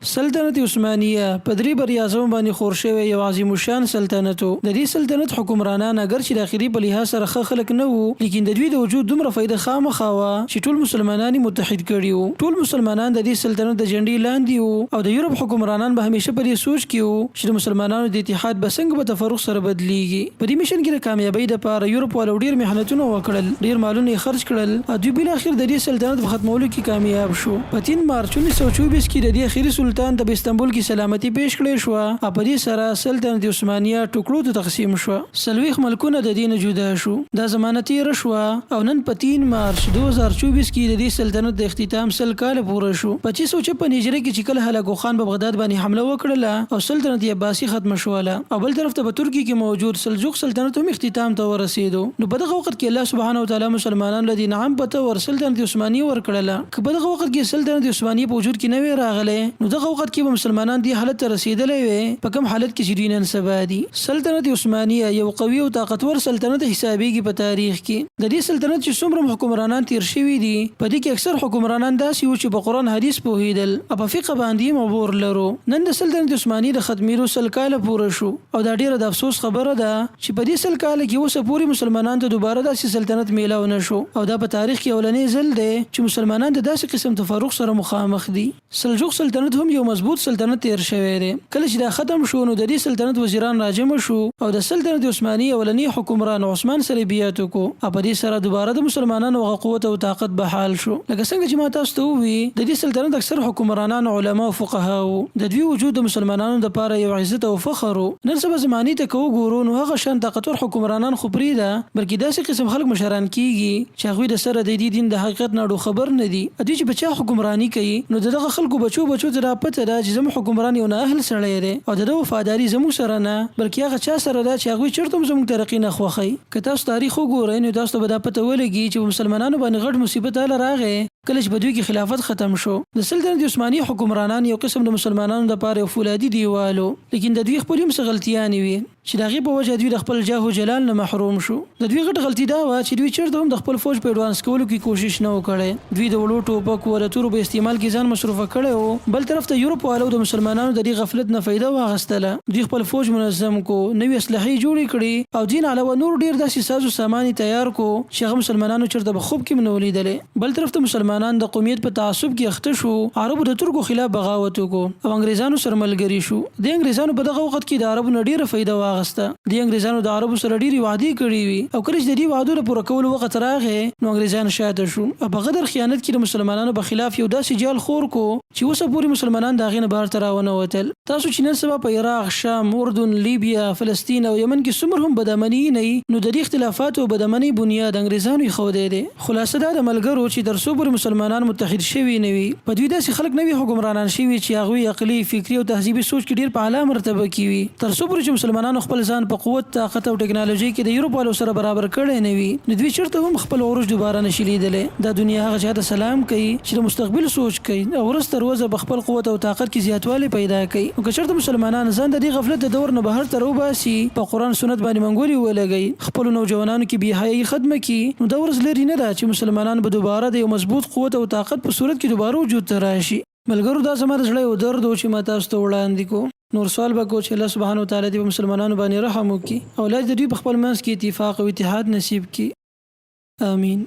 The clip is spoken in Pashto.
سلطنت عثمانیه په درې بریاعظمو باندې خور شوی یو عظیم الشان سلطنت و. د دې سلطنت حکمرانان اگر چې د اخري په لحاظ سره ښه خلک نه وو، لیکن د دوی د وجود دومره فایده خامخا وه چې ټول مسلمانان متحد کړي وو. ټول مسلمانان د دې سلطنت د جنډې لاندې وو او د یورپ حکمرانان به همیشه په دې سوچ کې وو چې د مسلمانانو د اتحاد به څنګه په تفرق سره بدلیږي. په دې میشن کې د کامیابۍ لپاره یورپ والو ډیر محنتونه وکړل، ډیر مالونه یې خرج کړل او دوی بالاخره د دې سلطنت په ختمولو کې کامیاب شو. په 3 مارچ 1924 کې د دې اخري سلطان د استنبول کې سلامتی پیش کړې شو او په دې سره سلطنت عثمانیه ټوکړو ته تقسیم شو. سلويخ ملکونه د دې نه جدا شو. دا زمانه تیر شو او نن په 3 مارچ 2024 کې د دې سلطنت د اختتام سل کال پوره شو. 2556 هجری کې چې کله هلاکو خان په بغداد باندې حمله وکړه او سلطنت عباسی ختم شوله او بل طرف ته په ترکی کې موجود سلجوق سلطنت هم اختتام ته ورسېدو. نو په دغه وخت کې الله سبحانه و تعالی مسلمانانو لدی نعم پته ور سلطنت عثمانیه ورکړله. که په دغه وخت کې سلطنت عثمانیه په وجود کې نه وی راغله، نو دغه وخت کې به مسلمانان دې حالت ته رسیدلې وي په کوم حالت کې چې دوی نن سبا دي. سلطنت عثمانیه یو قوي او طاقتور سلطنت حسابيږي په تاریخ کې. د دې سلطنت چې څومره حکمرانان تیر شوي دي، په دې کې اکثر حکمرانان داسې وو چې په قرآن حدیث پوهیدل او په فقه باندې مبور لرو. نن د سلطنت عثمانیه د ختمیدو سل کال پوره شو او دا ډیره د افسوس خبره ده چې په دې سل کال کې اوس پوری مسلمانان ته دوباره داسې سلطنت میلاو نه شو او دا په تاریخ کې اولنې ځل دی چې مسلمانان د داسې قسم تفرق سره مخامخ دي. سلجوق سلطنت هم یو مضبوط سلطنت تیر شوی دی. کله چې دا ختم شو نو د دې سلطنت وزیران راجم شو او د سلطنت عثمانیه اولنی حکمران عثمان سره بیعت وکړو او په دې سره دوباره د مسلمانانو قوت او طاقت بحال شو. لکه څنګه چې ما تاسو ته وی د دې سلطنت اکثر حکمرانان علما او فقها وو. د دوی وجود د مسلمانانو لپاره یو عزت او فخر وو. نن سبا زمانی ته کو ګورو نو هغه شان طاقتور حکمرانان خو پریده، بلکې داسې قسم خلک مشران کیږي چې هغه د سره د دې دین د حقیقت نه خبر نه دي. دوی چې بچا حکمرانی کوي نو دغه خلکو بچو ته را پته ده چې زموږ حکمران یو نه اهل سړی دی او د وفاداری زموږ سره نه بلکې هغه چا سره ده چې هغه چرته زموږ ترقی نه خوخی. که تاسو تاریخ وګورئ نو تاسو به دا پته ولګي چې مسلمانانو باندې غټ مصیبت راغی کله چې په دوی کې خلافت ختم شو. د سلطنت عثمانیه حکمرانان یو قسم د مسلمانانو لپاره یو فولادي دیوالو، لیکن د دوی خپل هم څه غلطیانې وي چې د هغې په وجه دوی د خپل جاه او جلال نه محروم شو. د دوی غټ غلطي دا وه چې دوی چېرته هم د خپل فوج په اډوانس کولو کې کوشش نه و کړی. دوی د وړو ټوپکو او د تورو په استعمال کې ځان مصروفه کړی و. بل طرف ته یورپ والو د مسلمانانو د دې غفلت نه فایده واخیستله. دوی خپل فوج منظم کو، نوې اسلحې جوړې کړې او دین علاوه نور ډېر داسې ساز و سامان تیار کو چې هغه مسلمانانو چېرته په خوب کې هم نه ولیدلې. بل طرف ته مسلمانان د قومیت په تعصب کې اخته شو، عربو د ترکو خلاف بغاوت وکړو او انګریزانو سره ملګري شو. د انګریزانو په دغه وخت کې د عربو نه ډېره فایده واخیسته. د انګریزانو د عربو سره ډېرې وعدې کړې وي او کله چې د دې وعدو د پوره کولو وخت راغی نو انګریزان شاته شو او په غدر خیانت کې د مسلمانانو په خلاف یو داسې جال خور کو چې اوسه پورې مسلمانان د هغې نه بهر ته راونوتل. تاسو چې نن سبا په عراق، شام، اردن، لیبیا، فلسطین او یمن کې څومره هم بدامني نه نو د دې اختلافاتو او بدامنۍ بنیاد انګریزانو ایښودی دی. خلاصه دا د ملګرو چې تر څو پورې مسلمانان متحد شوي نه وي، په دوی داسې خلک نه وي حکمرانان شوي چې هغوی عقلي، فکري او تهذیبي سوچ کې ډېر په اعلی مرتبه کې وي. تر څو پورې چې مسلمانانو خپل ځان په قوت، طاقت او ټکنالوژي کې د یورپ والو سره برابر کړی نه وي، نو دوی چېرته هم خپل عروج دوباره نشي لیدلی. دا دنیا هغه چا ته سلام کوي چې د مستقبل سوچ کوي او ورځ تر ورځه په خپل قوت او طاقت کې زیاتوالی پیدا کوي. نو که چېرته مسلمانان ځان د دې غفلت د دور نه بهر ته راوباسي، په قرآن سنت باندې منګولې ولګوي، خپلو نوجوانانو کې بېحیایي ختمه کړي، نو دا ورځ لرې نه ده چې مسلمانان به دوباره د یو مضبوط قوت او طاقت په صورت کې دوباره وجود ته راشي. ملګرو دا زما د زړه یو درد و چې ما تاسو ته وړاندې کو. نور سوال به کو چې الله سبحانه وتعالی دې په مسلمانانو باندې رحم وکړي او الله دې دوی په خپل منځ کې اتفاق او اتحاد نصیب کړي. آمین.